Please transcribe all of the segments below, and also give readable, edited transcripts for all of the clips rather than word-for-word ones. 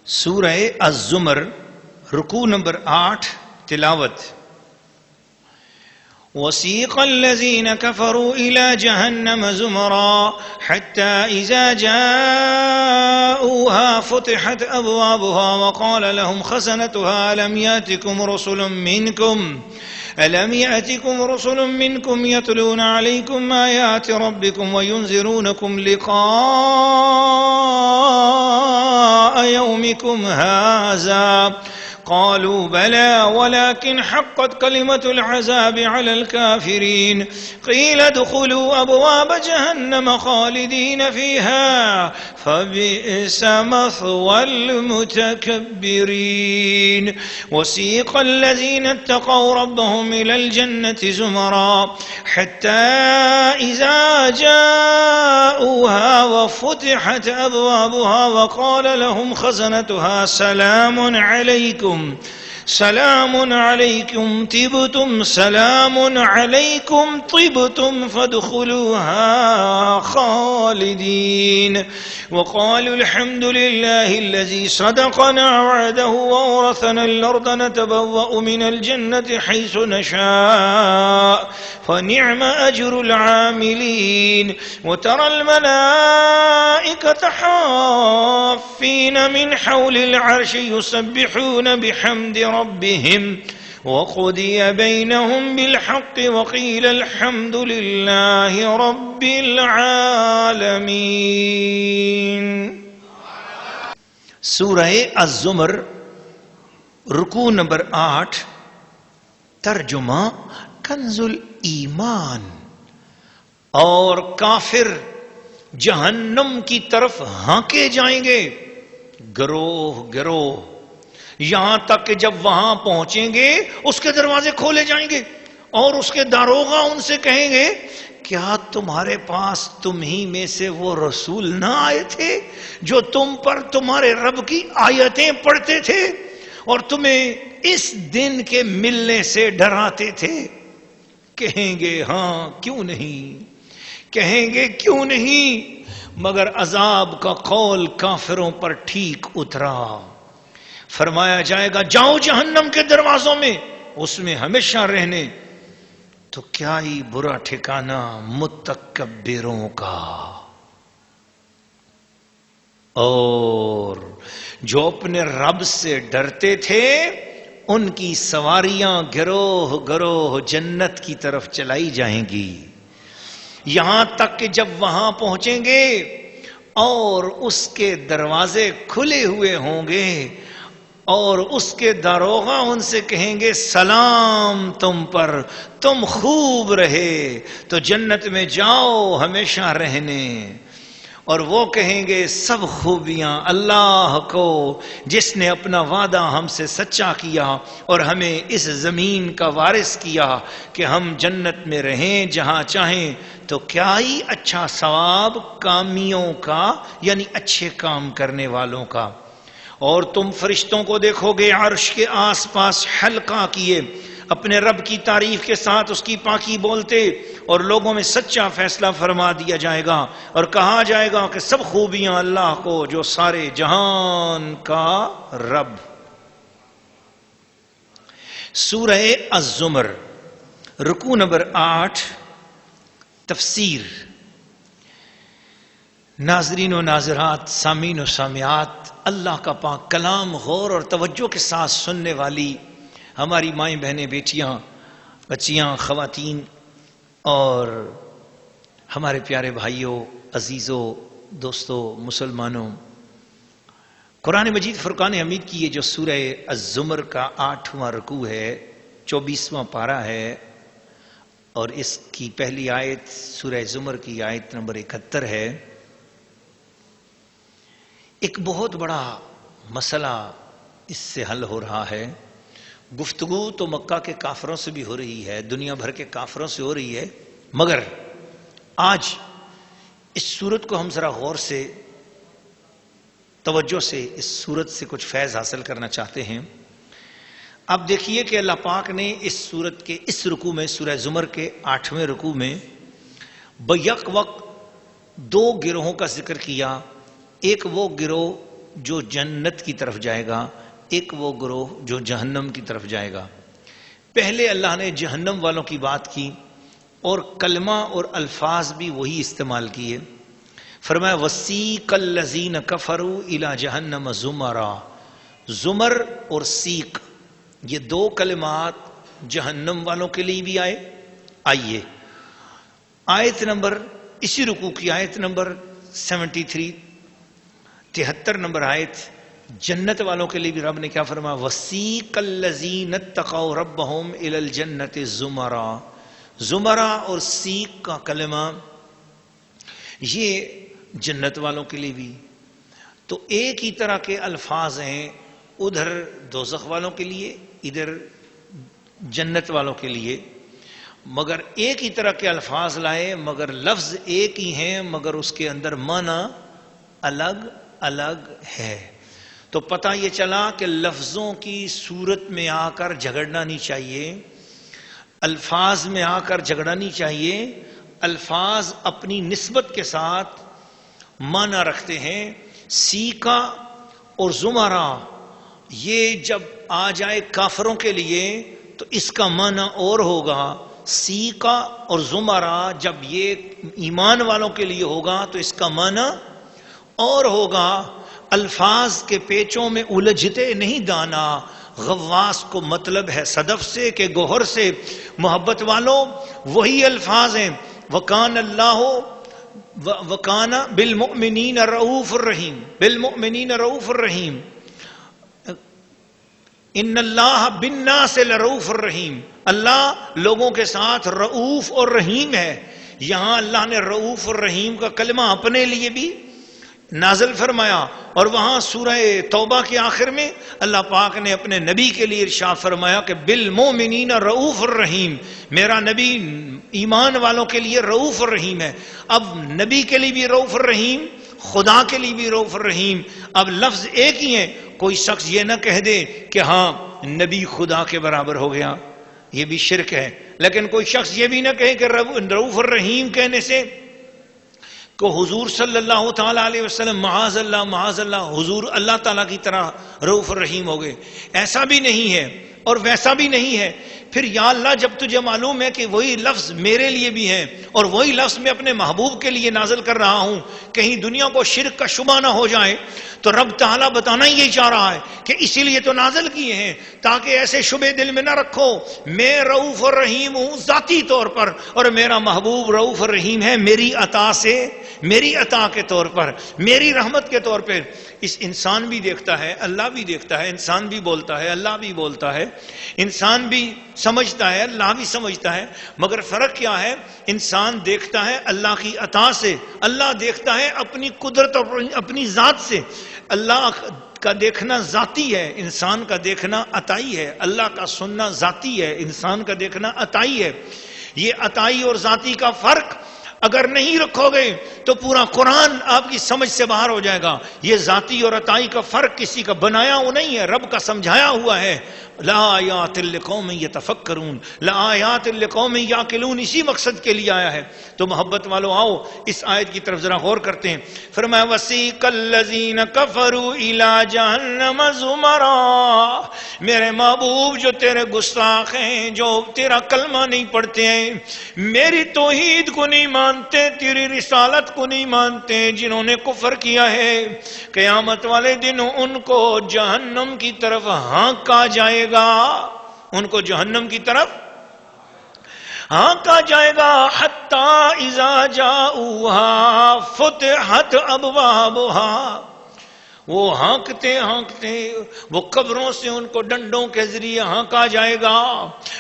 سورہ الزمر رکوع نمبر 8 تلاوت. وسيق الذين كفروا إلى جهنم زمرا حتى إذا جاءوها فتحت أبوابها وقال لهم خزنتها ألم يأتكم رسل منكم يتلون عليكم آيات ربكم وينذرونكم لقاء يومكم هذا قالوا بلى ولكن حقت كلمة العذاب على الكافرين قيل ادخلوا أبواب جهنم خالدين فيها فبئس مثوى المتكبرين. وسيق الذين اتقوا ربهم إلى الجنة زمرا حتى إذا جاءوها وفتحت أبوابها وقال لهم خزنتها سلام عليكم طبتم سلام عليكم طبتم فادخلوها خالدين. وقالوا الحمد لله الذي صدقنا وعده وأورثنا الأرض نتبوأ من الجنة حيث نشاء فنعم أجر العاملين. وترى الملائكة حافين من حول العرش يسبحون بحمد ربهم وقضي بينهم بالحق وقيل الحمد لله رب العالمين. سورہ الزمر رکوع نمبر 8 ترجمہ کنز الایمان. اور کافر جہنم کی طرف ہانکے جائیں گے گروہ گروہ، یہاں تک کہ جب وہاں پہنچیں گے اس کے دروازے کھولے جائیں گے اور اس کے داروغہ ان سے کہیں گے کیا تمہارے پاس تم ہی میں سے وہ رسول نہ آئے تھے جو تم پر تمہارے رب کی آیتیں پڑھتے تھے اور تمہیں اس دن کے ملنے سے ڈراتے تھے؟ کہیں گے ہاں کیوں نہیں، کہیں گے کیوں نہیں، مگر عذاب کا قول کافروں پر ٹھیک اترا. فرمایا جائے گا جاؤ جہنم کے دروازوں میں، اس میں ہمیشہ رہنے. تو کیا ہی برا ٹھکانہ متکبروں کا. اور جو اپنے رب سے ڈرتے تھے ان کی سواریاں گروہ گروہ جنت کی طرف چلائی جائیں گی، یہاں تک کہ جب وہاں پہنچیں گے اور اس کے دروازے کھلے ہوئے ہوں گے اور اس کے داروغہ ان سے کہیں گے سلام تم پر، تم خوب رہے تو جنت میں جاؤ ہمیشہ رہنے. اور وہ کہیں گے سب خوبیاں اللہ کو جس نے اپنا وعدہ ہم سے سچا کیا اور ہمیں اس زمین کا وارث کیا کہ ہم جنت میں رہیں جہاں چاہیں. تو کیا ہی اچھا ثواب کامیوں کا، یعنی اچھے کام کرنے والوں کا. اور تم فرشتوں کو دیکھو گے عرش کے آس پاس حلقہ کیے اپنے رب کی تعریف کے ساتھ اس کی پاکی بولتے، اور لوگوں میں سچا فیصلہ فرما دیا جائے گا اور کہا جائے گا کہ سب خوبیاں اللہ کو جو سارے جہان کا رب. سورہ الزمر رکوع نمبر 8 تفسیر. ناظرین و ناظرات، سامعین و سامعات، اللہ کا پاک کلام غور اور توجہ کے ساتھ سننے والی ہماری مائیں بہنیں، بیٹیاں، بچیاں، خواتین اور ہمارے پیارے بھائیوں، عزیزوں، دوستوں، مسلمانوں، قرآن مجید فرقان حمید کی یہ جو سورہ الزمر کا 8واں رکوع ہے، 24واں پارہ ہے، اور اس کی پہلی آیت سورہ زمر کی آیت نمبر 71 ہے. ایک بہت بڑا مسئلہ اس سے حل ہو رہا ہے. گفتگو تو مکہ کے کافروں سے بھی ہو رہی ہے، دنیا بھر کے کافروں سے ہو رہی ہے، مگر آج اس سورت کو ہم ذرا غور سے توجہ سے اس سورت سے کچھ فیض حاصل کرنا چاہتے ہیں. اب دیکھیے کہ اللہ پاک نے اس سورت کے اس رکوع میں، سورہ زمر کے 8ویں رکوع میں بیک وقت 2 گروہوں کا ذکر کیا. ایک وہ گروہ جو جنت کی طرف جائے گا، ایک وہ گروہ جو جہنم کی طرف جائے گا۔ پہلے اللہ نے جہنم والوں کی بات کی اور کلمہ اور الفاظ بھی وہی استعمال کیے۔ فرمایا وسیق الذین کفروا الی جہنم زمرا۔ زمر اور سیق یہ دو کلمات جہنم والوں کے لیے بھی آئے۔ آئیے آیت نمبر، اسی رکوع کی آیت نمبر 73، 73 نمبر آیت، جنت والوں کے لیے بھی رب نے کیا فرمایا؟ وسیق الذین اتقوا ربهم الی الجنۃ زمرا۔ زمرا اور سیق کا کلمہ یہ جنت والوں کے لیے بھی، تو ایک ہی طرح کے الفاظ ہیں، ادھر دوزخ والوں کے لیے، ادھر جنت والوں کے لیے، مگر ایک ہی طرح کے الفاظ لائے، مگر لفظ ایک ہی ہیں، مگر اس کے اندر معنی الگ الگ ہے۔ تو پتہ یہ چلا کہ لفظوں کی صورت میں آ کر جھگڑنا نہیں چاہیے، الفاظ میں آ کر جھگڑنا نہیں چاہیے۔ الفاظ اپنی نسبت کے ساتھ معنی رکھتے ہیں۔ سیکا اور زمرہ یہ جب آ جائے کافروں کے لیے تو اس کا معنی اور ہوگا، سیکا اور زمرہ جب یہ ایمان والوں کے لیے ہوگا تو اس کا معنی اور ہوگا۔ الفاظ کے پیچوں میں الجھتے نہیں دانا، غواص کو مطلب ہے صدف سے کہ گوہر سے۔ محبت والوں وہی الفاظ ہیں، وکان اللہ وکان بالمؤمنین رؤوف الرحیم، بالمؤمنین رؤوف الرحیم، ان اللہ بالناس لرؤوف الرحیم۔ اللہ لوگوں کے ساتھ رؤوف اور رحیم ہے۔ یہاں اللہ نے رؤوف الرحیم کا کلمہ اپنے لیے بھی نازل فرمایا، اور وہاں سورہ توبہ کے آخر میں اللہ پاک نے اپنے نبی کے لیے ارشاد فرمایا کہ بالمؤمنین رؤوف الرحیم، میرا نبی ایمان والوں کے لیے رؤوف الرحیم ہے۔ اب نبی کے لیے بھی رؤوف الرحیم، خدا کے لیے بھی رؤوف الرحیم۔ اب لفظ ایک ہی ہے، کوئی شخص یہ نہ کہہ دے کہ ہاں نبی خدا کے برابر ہو گیا، یہ بھی شرک ہے۔ لیکن کوئی شخص یہ بھی نہ کہے کہ رؤوف الرحیم کہنے سے کہ حضور صلی اللہ تعالیٰ علیہ وسلم معاذ اللہ حضور اللہ تعالیٰ کی طرح رؤوف الرحیم ہو گئے، ایسا بھی نہیں ہے اور ویسا بھی نہیں ہے۔ پھر یا اللہ جب تجھے معلوم ہے کہ وہی لفظ میرے لیے بھی ہیں اور وہی لفظ میں اپنے محبوب کے لیے نازل کر رہا ہوں، کہیں دنیا کو شرک کا شبہ نہ ہو جائے، تو رب تعالیٰ بتانا ہی یہی چاہ رہا ہے کہ اسی لیے تو نازل کیے ہیں تاکہ ایسے شبہ دل میں نہ رکھو۔ میں رؤوف الرحیم ہوں ذاتی طور پر، اور میرا محبوب رؤوف الرحیم ہے میری عطا سے، میری عطا کے طور پر، میری رحمت کے طور پر۔ اس انسان بھی دیکھتا ہے، اللہ بھی دیکھتا ہے، انسان بھی بولتا ہے، اللہ بھی بولتا ہے، انسان بھی سمجھتا ہے، اللہ بھی سمجھتا ہے، مگر فرق کیا ہے؟ انسان دیکھتا ہے اللہ کی عطا سے، اللہ دیکھتا ہے اپنی قدرت اور اپنی ذات سے۔ اللہ کا دیکھنا ذاتی ہے، انسان کا دیکھنا عطائی ہے۔ اللہ کا سننا ذاتی ہے، انسان کا دیکھنا عطائی ہے۔ یہ عطائی اور ذاتی کا فرق اگر نہیں رکھو گے تو پورا قرآن آپ کی سمجھ سے باہر ہو جائے گا۔ یہ ذاتی اور عطائی کا فرق کسی کا بنایا ہوا نہیں ہے، رب کا سمجھایا ہوا ہے۔ لآیات لقوم یتفکرون، لآیات لقوم یعقلون، اسی مقصد کے لیے آیا ہے۔ تو محبت والو آؤ اس آیت کی طرف ذرا غور کرتے ہیں۔ فرمایا وسیق الذین کفروا الی جہنم زمرا، میرے محبوب جو تیرے گستاخ ہیں، جو تیرا کلمہ نہیں پڑھتے ہیں، میری توحید کو نہیں مانتے، تیری رسالت کو نہیں مانتے، جنہوں نے کفر کیا ہے، قیامت والے دن ان کو جہنم کی طرف ہانکا جائے گا، ان کو جہنم کی طرف ہانکا جائے گا۔ حتی اذا جاؤہا فتحت ابوابہا، وہ ہانکتے ہانکتے وہ قبروں سے ان کو ڈنڈوں کے ذریعے ہانکا جائے گا،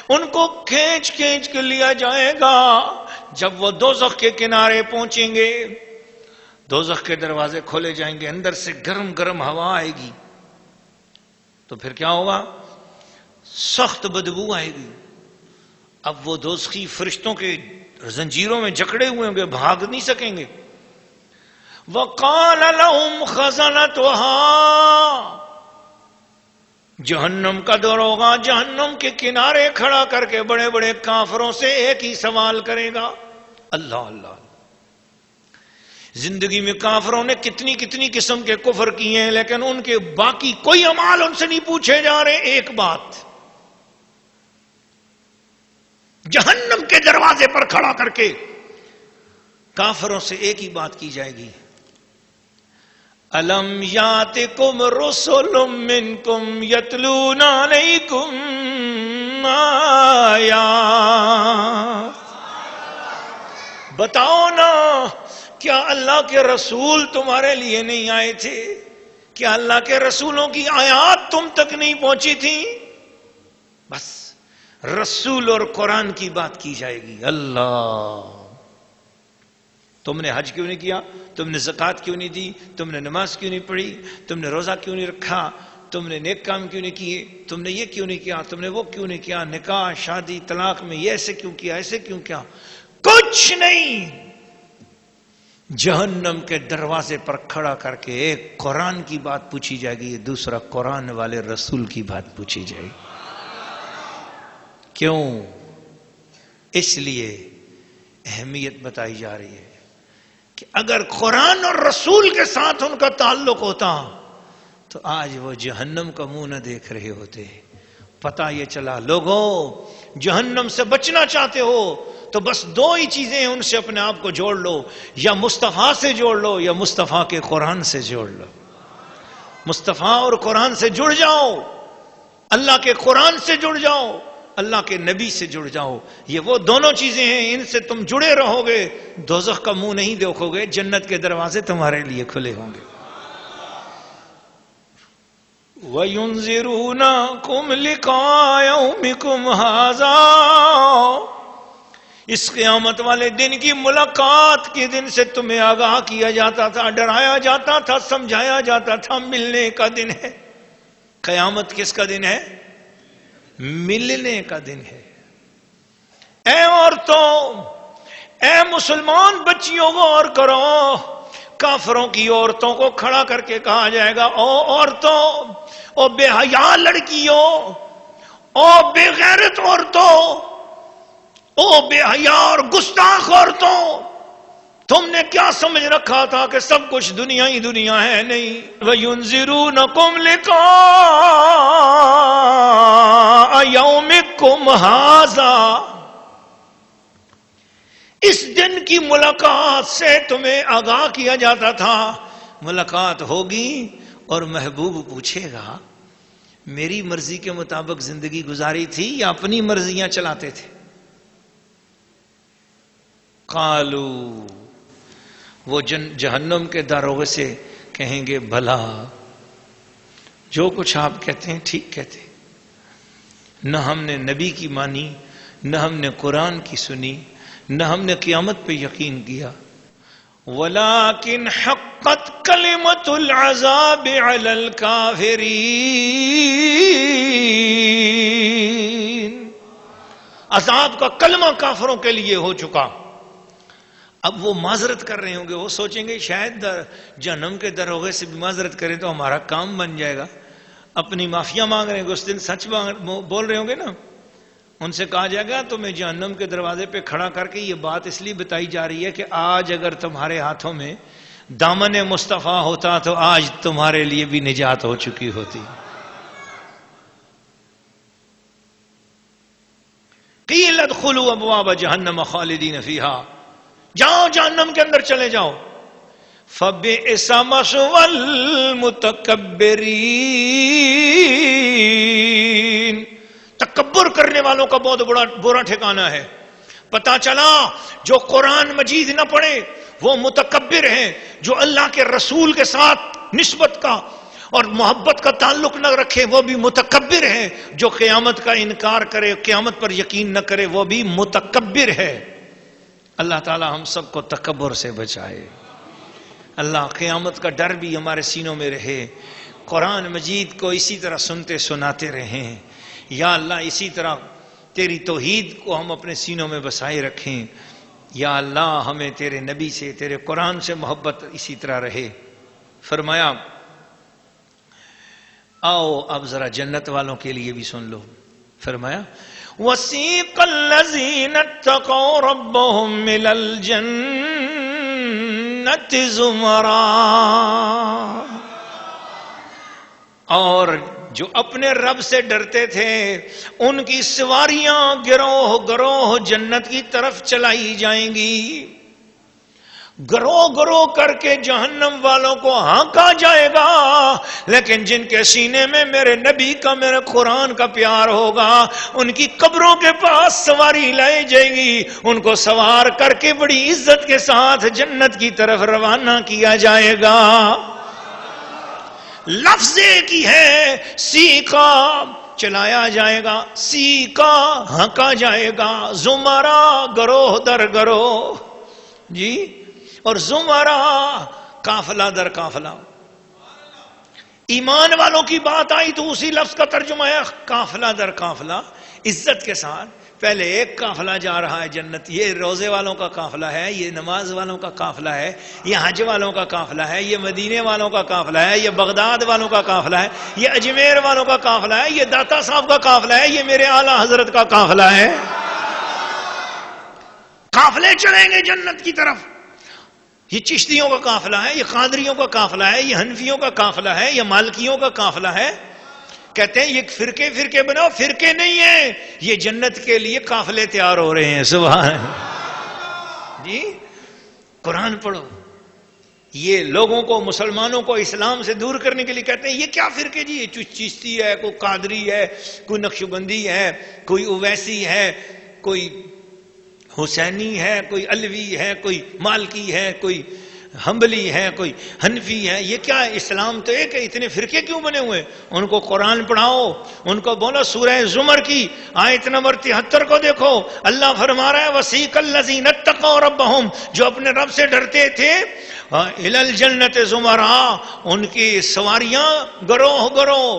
ان کو کھینچ کھینچ کے لیا جائے گا۔ جب وہ دوزخ کے کنارے پہنچیں گے، دوزخ کے دروازے کھولے جائیں گے، اندر سے گرم گرم ہوا آئے گی، تو پھر کیا ہوگا؟ سخت بدبو آئے گی۔ اب وہ دوزخی فرشتوں کے زنجیروں میں جکڑے ہوئے ہوں گے، بھاگ نہیں سکیں گے۔ وَقَالَ لَهُمْ خَزَنَتُهَا، جہنم کا دروغہ جہنم کے کنارے کھڑا کر کے بڑے بڑے کافروں سے ایک ہی سوال کرے گا، اللہ اللہ، زندگی میں کافروں نے کتنی کتنی قسم کے کفر کیے ہیں، لیکن ان کے باقی کوئی اعمال ان سے نہیں پوچھے جا رہے. ایک بات جہنم کے دروازے پر کھڑا کر کے کافروں سے ایک ہی بات کی جائے گی، الم یاتکم رسل منکم یتلون علیکم آیات. بتاؤ نا، کیا اللہ کے رسول تمہارے لیے نہیں آئے تھے؟ کیا اللہ کے رسولوں کی آیات تم تک نہیں پہنچی تھی؟ بس رسول اور قرآن کی بات کی جائے گی. اللہ، تم نے حج کیوں نہیں کیا؟ تم نے زکوٰۃ کیوں نہیں دی؟ تم نے نماز کیوں نہیں پڑھی؟ تم نے روزہ کیوں نہیں رکھا؟ تم نے نیک کام کیوں نہیں کیے؟ تم نے یہ کیوں نہیں کیا؟ تم نے وہ کیوں نہیں کیا؟ نکاح، شادی، طلاق میں یہ ایسے کیوں کیا، ایسے کیوں کیا؟ کچھ نہیں. جہنم کے دروازے پر کھڑا کر کے ایک قرآن کی بات پوچھی جائے گی، دوسرا قرآن والے رسول کی بات پوچھی جائے گی. کیوں؟ اس لیے اہمیت بتائی جا رہی ہے کہ اگر قرآن اور رسول کے ساتھ ان کا تعلق ہوتا تو آج وہ جہنم کا منہ نہ دیکھ رہے ہوتے. پتہ یہ چلا لوگوں، جہنم سے بچنا چاہتے ہو تو بس دو ہی چیزیں ہیں، ان سے اپنے آپ کو جوڑ لو، یا مصطفیٰ سے جوڑ لو یا مصطفیٰ کے قرآن سے جوڑ لو. مصطفیٰ اور قرآن سے جڑ جاؤ، اللہ کے قرآن سے جڑ جاؤ، اللہ کے نبی سے جڑ جاؤ. یہ وہ دونوں چیزیں ہیں، ان سے تم جڑے رہو گے، دوزخ کا منہ نہیں دیکھو گے، جنت کے دروازے تمہارے لیے کھلے ہوں گے. وَيُنذِرُونَكُمْ لِقَاءَ يَوْمِكُمْ هَٰذَا. اس قیامت والے دن کی ملاقات کے دن سے تمہیں آگاہ کیا جاتا تھا، ڈرایا جاتا تھا، سمجھایا جاتا تھا. ملنے کا دن ہے. قیامت کس کا دن ہے؟ ملنے کا دن ہے. اے عورتوں، اے مسلمان بچیوں کو غور کرو، کافروں کی عورتوں کو کھڑا کر کے کہا جائے گا، او عورتوں، او بے حیا لڑکیوں، او بے غیرت عورتوں، او بے حیا اور گستاخ عورتوں، تم نے کیا سمجھ رکھا تھا کہ سب کچھ دنیا ہی دنیا ہے؟ نہیں. وَيُنذِرُونَكُمْ لِقَاءَ يَوْمِكُمْ هَٰذَا. اس دن کی ملاقات سے تمہیں آگاہ کیا جاتا تھا. ملاقات ہوگی اور محبوب پوچھے گا میری مرضی کے مطابق زندگی گزاری تھی یا اپنی مرضیاں چلاتے تھے؟ قالو، وہ جہنم کے داروغے سے کہیں گے بھلا، جو کچھ آپ کہتے ہیں ٹھیک کہتے ہیں. نہ ہم نے نبی کی مانی، نہ ہم نے قرآن کی سنی، نہ ہم نے قیامت پہ یقین کیا. وَلَٰكِنْ حَقَّتْ كَلِمَةُ الْعَذَابِ عَلَى الْكَافِرِينَ. عذاب کا کلمہ کافروں کے لیے ہو چکا. اب وہ معذرت کر رہے ہوں گے، وہ سوچیں گے شاید جہنم کے دروغے سے بھی معذرت کریں تو ہمارا کام بن جائے گا. اپنی معافیاں مانگ رہے ہیں، اس دن سچ بول رہے ہوں گے نا. ان سے کہا جائے گا تمہیں جہنم کے دروازے پہ کھڑا کر کے یہ بات اس لیے بتائی جا رہی ہے کہ آج اگر تمہارے ہاتھوں میں دامن مصطفیٰ ہوتا تو آج تمہارے لیے بھی نجات ہو چکی ہوتی. قیل ادخلوا ابواب جہنم خالدین فیہا. جاؤ جہنم کے اندر چلے جاؤ. فبئس مثوى المتکبرین. تکبر کرنے والوں کا بہت برا ٹھکانہ ہے. پتا چلا جو قرآن مجید نہ پڑھے وہ متکبر ہیں، جو اللہ کے رسول کے ساتھ نسبت کا اور محبت کا تعلق نہ رکھے وہ بھی متکبر ہیں، جو قیامت کا انکار کرے، قیامت پر یقین نہ کرے وہ بھی متکبر ہے. اللہ تعالی ہم سب کو تکبر سے بچائے. اللہ قیامت کا ڈر بھی ہمارے سینوں میں رہے. قرآن مجید کو اسی طرح سنتے سناتے رہیں. یا اللہ اسی طرح تیری توحید کو ہم اپنے سینوں میں بسائے رکھیں. یا اللہ ہمیں تیرے نبی سے، تیرے قرآن سے محبت اسی طرح رہے. فرمایا آؤ اب ذرا جنت والوں کے لیے بھی سن لو. فرمایا وَسِيقَ الَّذِينَ اتَّقَوْا رَبَّهُمْ إِلَى الْجَنَّةِ الجنت زمرا، اور جو اپنے رب سے ڈرتے تھے ان کی سواریاں گروہ گروہ جنت کی طرف چلائی جائیں گی. گروہ گروہ کر کے جہنم والوں کو ہانکا جائے گا، لیکن جن کے سینے میں میرے نبی کا، میرے قرآن کا پیار ہوگا، ان کی قبروں کے پاس سواری لائی جائے گی، ان کو سوار کر کے بڑی عزت کے ساتھ جنت کی طرف روانہ کیا جائے گا. لفظ ایک ہی ہے، سیکا چلایا جائے گا، سیکا ہانکا جائے گا، زمرہ گروہ در گروہ جی، اور زمرہ قافلہ در قافلہ. ایمان والوں کی بات آئی تو اسی لفظ کا ترجمہ ہے قافلہ در قافلہ، عزت کے ساتھ. پہلے ایک قافلہ جا رہا ہے جنت، یہ روزے والوں کا قافلہ ہے، یہ نماز والوں کا قافلہ ہے، یہ حج والوں کا قافلہ ہے، یہ مدینے والوں کا قافلہ ہے، یہ بغداد والوں کا قافلہ ہے، یہ اجمیر والوں کا قافلہ ہے، یہ داتا صاحب کا قافلہ ہے، یہ میرے اعلیٰ حضرت کا قافلہ ہے. قافلے چلیں گے جنت کی طرف. یہ چشتیوں کا قافلہ ہے، یہ قادریوں کا قافلہ ہے، یہ حنفیوں کا قافلہ ہے، یہ مالکیوں کا قافلہ ہے. کہتے ہیں یہ فرقے فرقے بناؤ، فرقے نہیں ہیں، یہ جنت کے لیے قافلے تیار ہو رہے ہیں. سبحان جی. قرآن پڑھو. یہ لوگوں کو، مسلمانوں کو اسلام سے دور کرنے کے لیے کہتے ہیں یہ کیا فرقے جی، یہ چشتی ہے، کوئی قادری ہے، کوئی نقشبندی ہے، کوئی اویسی ہے، کوئی حسینی ہے، کوئی علوی ہے، کوئی مالکی ہے، کوئی حنبلی ہے، کوئی حنفی ہے. یہ کیا ہے؟ اسلام تو ایک ہے، اتنے فرقے کیوں بنے ہوئے؟ ان کو قرآن پڑھاؤ، ان کو بولو. سورہ زمر کی آیت نمبر 73 کو دیکھو، اللہ فرما رہا ہے وَسِيقَ الَّذِينَ اتَّقَوْا رَبَّهُمْ، جو اپنے رب سے ڈرتے تھے، إِلَى الْجَنَّةِ زُمَرًا، ان کی سواریاں گروہ گروہ،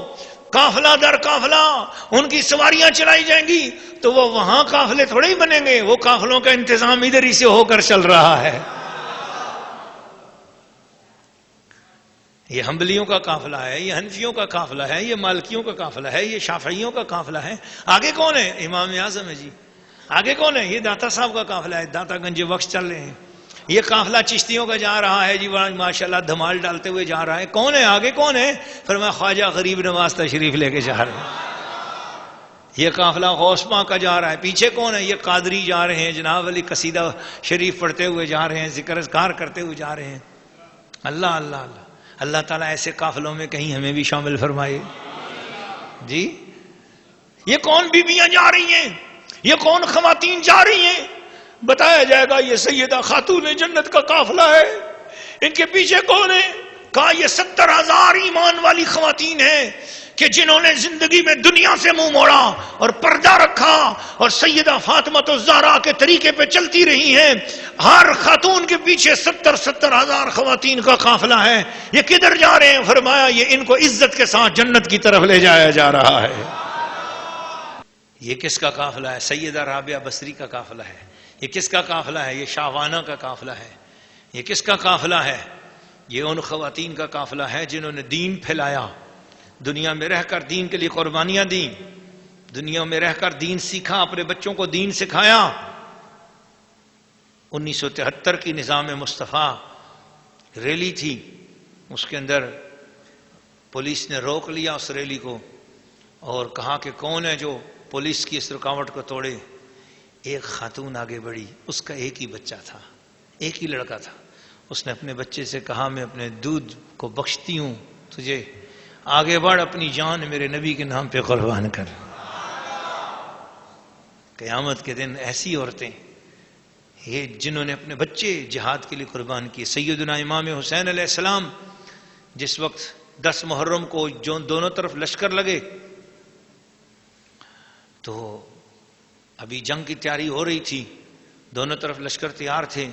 قافلہ در قافلہ ان کی سواریاں چلائی جائیں گی. تو وہ وہاں قافلے تھوڑے ہی بنیں گے، وہ قافلوں کا انتظام ادھر ہی سے ہو کر چل رہا ہے. یہ حنبلیوں کا قافلہ ہے، یہ حنفیوں کا قافلہ ہے، یہ مالکیوں کا قافلہ ہے، یہ شافعیوں کا قافلہ ہے. آگے کون ہے؟ امام اعظم ہے جی. آگے کون ہے؟ یہ داتا صاحب کا قافلہ ہے، داتا گنج بخش چل رہے ہیں. یہ قافلہ چشتیوں کا جا رہا ہے جی، ماشاءاللہ دھمال ڈالتے ہوئے جا رہا ہے. کون ہے آگے؟ کون ہے؟ فرمایا خواجہ غریب نواز تشریف لے کے جا رہے ہیں. یہ قافلہ غوث پاک کا جا رہا ہے. پیچھے کون ہے؟ یہ قادری جا رہے ہیں، جناب علی قصیدہ شریف پڑھتے ہوئے جا رہے ہیں، ذکر اذکار کرتے ہوئے جا رہے ہیں. اللہ اللہ اللہ. اللہ تعالیٰ ایسے قافلوں میں کہیں ہمیں بھی شامل فرمائے جی. یہ کون بیویاں جا رہی ہیں؟ یہ کون خواتین جا رہی ہیں؟ بتایا جائے گا یہ سیدہ خاتون جنت کا قافلہ ہے. ان کے پیچھے کون ہے؟ کہا یہ 70,000 ایمان والی خواتین ہیں کہ جنہوں نے زندگی میں دنیا سے منہ موڑا اور پردہ رکھا اور سیدہ فاطمہ الزہرا کے طریقے پہ چلتی رہی ہیں. ہر خاتون کے پیچھے 70,000 خواتین کا قافلہ ہے. یہ کدھر جا رہے ہیں؟ فرمایا یہ ان کو عزت کے ساتھ جنت کی طرف لے جایا جا رہا ہے. یہ کس کا قافلہ ہے؟ سیدہ رابعہ بصری کا قافلہ ہے. یہ کس کا قافلہ ہے؟ یہ شاہوانہ کا قافلہ ہے. یہ کس کا قافلہ ہے؟ یہ ان خواتین کا قافلہ ہے جنہوں نے دین پھیلایا، دنیا میں رہ کر دین کے لیے قربانیاں دیں، دنیا میں رہ کر دین سیکھا، اپنے بچوں کو دین سکھایا. 1973 کی نظام مصطفیٰ ریلی تھی، اس کے اندر پولیس نے روک لیا اس ریلی کو اور کہا کہ کون ہے جو پولیس کی اس رکاوٹ کو توڑے. ایک خاتون آگے بڑھی، اس کا ایک ہی بچہ تھا، ایک ہی لڑکا تھا. اس نے اپنے بچے سے کہا میں اپنے دودھ کو بخشتی ہوں تجھے، آگے بڑھ، اپنی جان میرے نبی کے نام پہ قربان کر. قیامت کے دن ایسی عورتیں یہ جنہوں نے اپنے بچے جہاد کے لیے قربان کیے. سیدنا امام حسین علیہ السلام جس وقت 10 محرم کو جو دونوں طرف لشکر لگے تو ابھی جنگ کی تیاری ہو رہی تھی، دونوں طرف لشکر تیار تھے.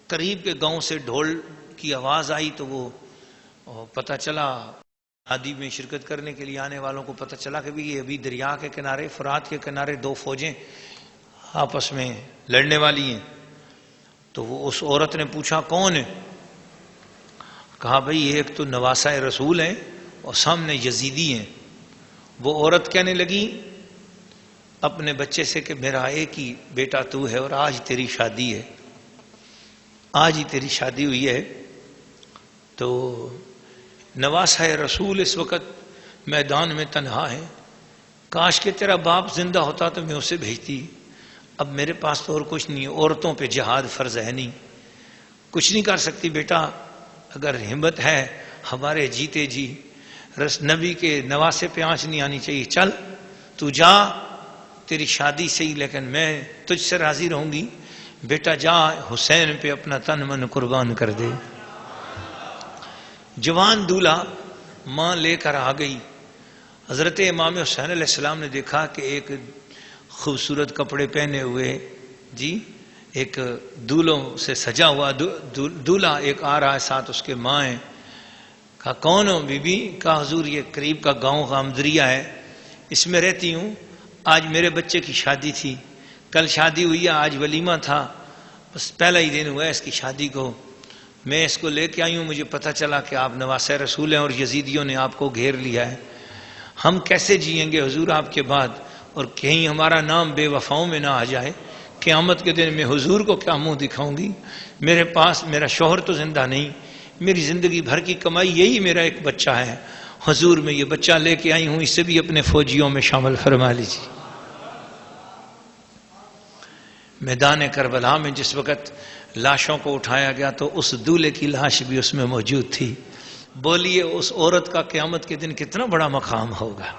قریب کے گاؤں سے ڈھول کی آواز آئی تو وہ پتہ چلا، شادی میں شرکت کرنے کے لیے آنے والوں کو پتہ چلا کہ یہ ابھی دریا کے کنارے، فرات کے کنارے 2 فوجیں آپس میں لڑنے والی ہیں. تو وہ اس عورت نے پوچھا کون ہے؟ کہا بھئی ایک تو نواسہ رسول ہیں اور سامنے یزیدی ہیں. وہ عورت کہنے لگی اپنے بچے سے کہ میرا ایک ہی بیٹا تو ہے اور آج تیری شادی ہے. آج ہی تیری شادی ہوئی ہے، تو نواسہ رسول اس وقت میدان میں تنہا ہے، کاش کہ تیرا باپ زندہ ہوتا تو میں اسے بھیجتی، اب میرے پاس تو اور کچھ نہیں ہے، عورتوں پہ جہاد فرض ہے نہیں، کچھ نہیں کر سکتی بیٹا، اگر ہمت ہے ہمارے جیتے جی نبی کے نواسے پہ آنچ نہیں آنی چاہیے، چل تو جا، تیری شادی صحیح لیکن میں تجھ سے راضی رہوں گی، بیٹا جا حسین پہ اپنا تن من قربان کر دے۔ جوان دولہا ماں لے کر آ گئی، حضرت امام حسین علیہ السلام نے دیکھا کہ ایک خوبصورت کپڑے پہنے ہوئے جی ایک دولوں سے سجا ہوا دولہا ایک آ رہا ہے، ساتھ اس کے ماں ہیں، کہا کون ہو بی بی؟ کہا حضور یہ قریب کا گاؤں غامدریہ ہے، اس میں رہتی ہوں، آج میرے بچے کی شادی تھی، کل شادی ہوئی ہے، آج ولیمہ تھا، بس پہلا ہی دن ہوا ہے اس کی شادی کو، میں اس کو لے کے آئی ہوں، مجھے پتہ چلا کہ آپ نواسہ رسول ہیں اور یزیدیوں نے آپ کو گھیر لیا ہے، ہم کیسے جئیں گے حضور آپ کے بعد، اور کہیں ہمارا نام بے وفاؤں میں نہ آ جائے، قیامت کے دن میں حضور کو کیا منہ دکھاؤں گی، میرے پاس میرا شوہر تو زندہ نہیں، میری زندگی بھر کی کمائی یہی میرا ایک بچہ ہے، حضور میں یہ بچہ لے کے آئی ہوں، اسے بھی اپنے فوجیوں میں شامل فرما لیجیے۔ میدان کربلا میں جس وقت لاشوں کو اٹھایا گیا تو اس دولہے کی لاش بھی اس میں موجود تھی، بولیے اس عورت کا قیامت کے دن کتنا بڑا مقام ہوگا،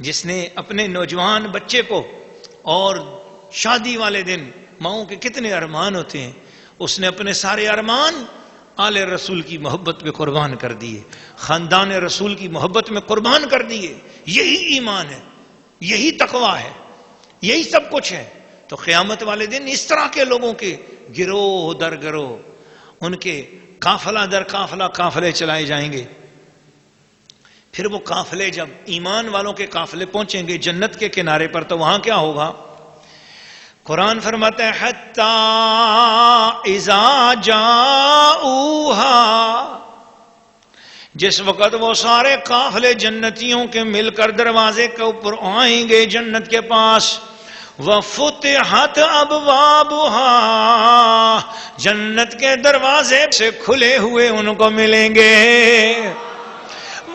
جس نے اپنے نوجوان بچے کو، اور شادی والے دن ماؤں کے کتنے ارمان ہوتے ہیں، اس نے اپنے سارے ارمان آل رسول کی محبت میں قربان کر دیے، خاندان رسول کی محبت میں قربان کر دیے، یہی ایمان ہے، یہی تقوی ہے، یہی سب کچھ ہے۔ تو قیامت والے دن اس طرح کے لوگوں کے گروہ در گروہ، ان کے قافلہ در قافلہ قافلے چلائے جائیں گے، پھر وہ قافلے جب ایمان والوں کے قافلے پہنچیں گے جنت کے کنارے پر تو وہاں کیا ہوگا؟ قرآن فرماتا ہے حتی اذا جاؤہا، جس وقت وہ سارے قافلے جنتیوں کے مل کر دروازے کے اوپر آئیں گے جنت کے پاس، وَفُتِحَتْ أَبْوَابُهَا، جنت کے دروازے سے کھلے ہوئے ان کو ملیں گے،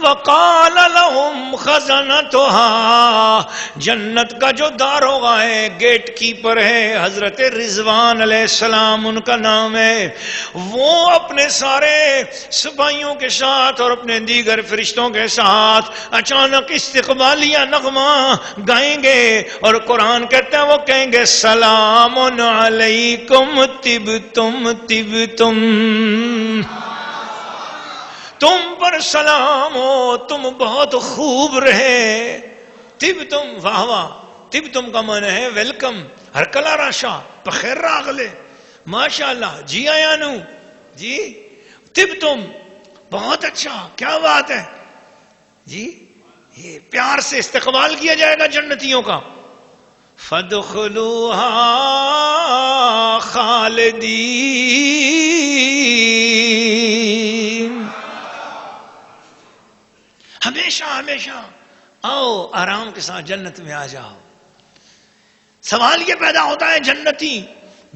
وَقَالَ لَهُمْ خَزَنَتُهَا، جنت کا جو داروغہ ہے، گیٹ کیپر ہے، حضرت رضوان علیہ السلام ان کا نام ہے، وہ اپنے سارے سپاہیوں کے ساتھ اور اپنے دیگر فرشتوں کے ساتھ اچانک استقبالیہ نغمہ گائیں گے، اور قرآن کہتا ہے وہ کہیں گے سلام علیکم طبتم طبتم، تم پر سلام ہو، تم بہت خوب رہے، طب تم، واہ واہ، طب تم کا معنی ہے ویلکم، ہر کلا راشا، بخیر راغلے، ماشاءاللہ، جی آیا نو، جی طب تم، بہت اچھا، کیا بات ہے جی، یہ پیار سے استقبال کیا جائے گا جنتیوں کا۔ فَادْخُلُوهَا خَالِدِينَ، ہمیشہ ہمیشہ آؤ آرام کے ساتھ جنت میں آ جاؤ۔ سوال یہ پیدا ہوتا ہے جنتی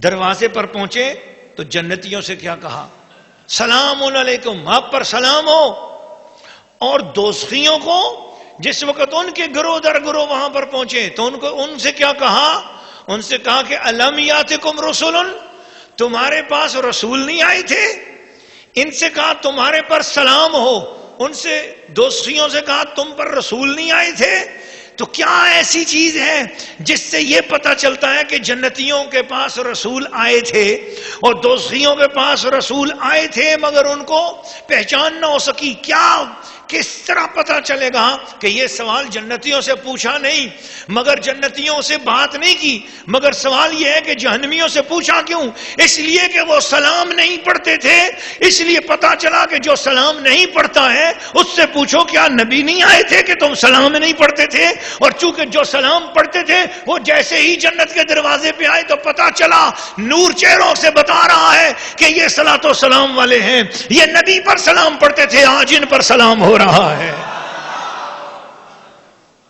دروازے پر پہنچے تو جنتیوں سے کیا کہا؟ سلام علیکم، آپ پر سلام ہو، اور دوزخیوں کو جس وقت ان کے گروہ در گروہ وہاں پر پہنچے تو ان سے کیا کہا؟ ان سے کہا کہ الم یاتکم رسول، تمہارے پاس رسول نہیں آئے تھے؟ ان سے کہا تمہارے پر سلام ہو، ان سے دوستیوں سے کہا تم پر رسول نہیں آئے تھے؟ تو کیا ایسی چیز ہے جس سے یہ پتہ چلتا ہے کہ جنتیوں کے پاس رسول آئے تھے اور دوستیوں کے پاس رسول آئے تھے مگر ان کو پہچان نہ ہو سکی؟ کیا کس طرح پتہ چلے گا کہ یہ سوال جنتیوں سے پوچھا نہیں، مگر جنتیوں سے بات نہیں کی، مگر سوال یہ ہے کہ جہنمیوں سے پوچھا کیوں؟ اس لیے کہ وہ سلام نہیں پڑھتے تھے، اس لیے پتہ چلا کہ جو سلام نہیں پڑھتا ہے اس سے پوچھو کیا نبی نہیں آئے تھے کہ تم سلام نہیں پڑھتے تھے؟ اور چونکہ جو سلام پڑھتے تھے وہ جیسے ہی جنت کے دروازے پہ آئے تو پتہ چلا، نور چہروں سے بتا رہا ہے کہ یہ صلاۃ و سلام والے ہیں، یہ نبی پر سلام پڑھتے تھے، آج ان پر سلام ہو رہا ہے۔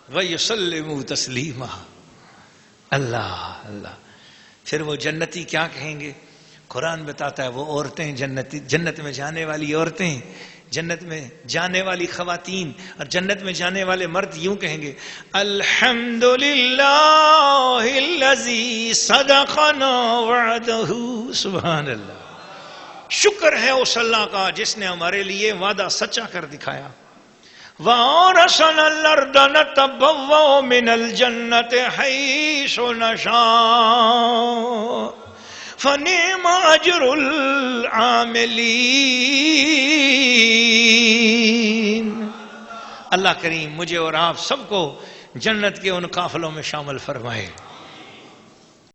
وَيُسَلِّمُوا تَسْلِيمًا، اللہ اللہ۔ پھر وہ جنتی کیا کہیں گے؟ قرآن بتاتا ہے وہ عورتیں جنت میں جانے والی عورتیں، جنت میں جانے والی خواتین اور جنت میں جانے والے مرد یوں کہیں گے الحمدللہ الذی صدقنا وعدہ. سبحان اللہ، شکر ہے اس اللہ کا جس نے ہمارے لیے وعدہ سچا کر دکھایا. وَأَوْرَثَنَا الْأَرْضَ نَتَبَوَّأُ مِنَ الْجَنَّةِ حَيْثُ نَشَاءُ فَنِعْمَ أَجْرُ الْعَامِلِينَ. اللہ کریم مجھے اور آپ سب کو جنت کے ان قافلوں میں شامل فرمائے.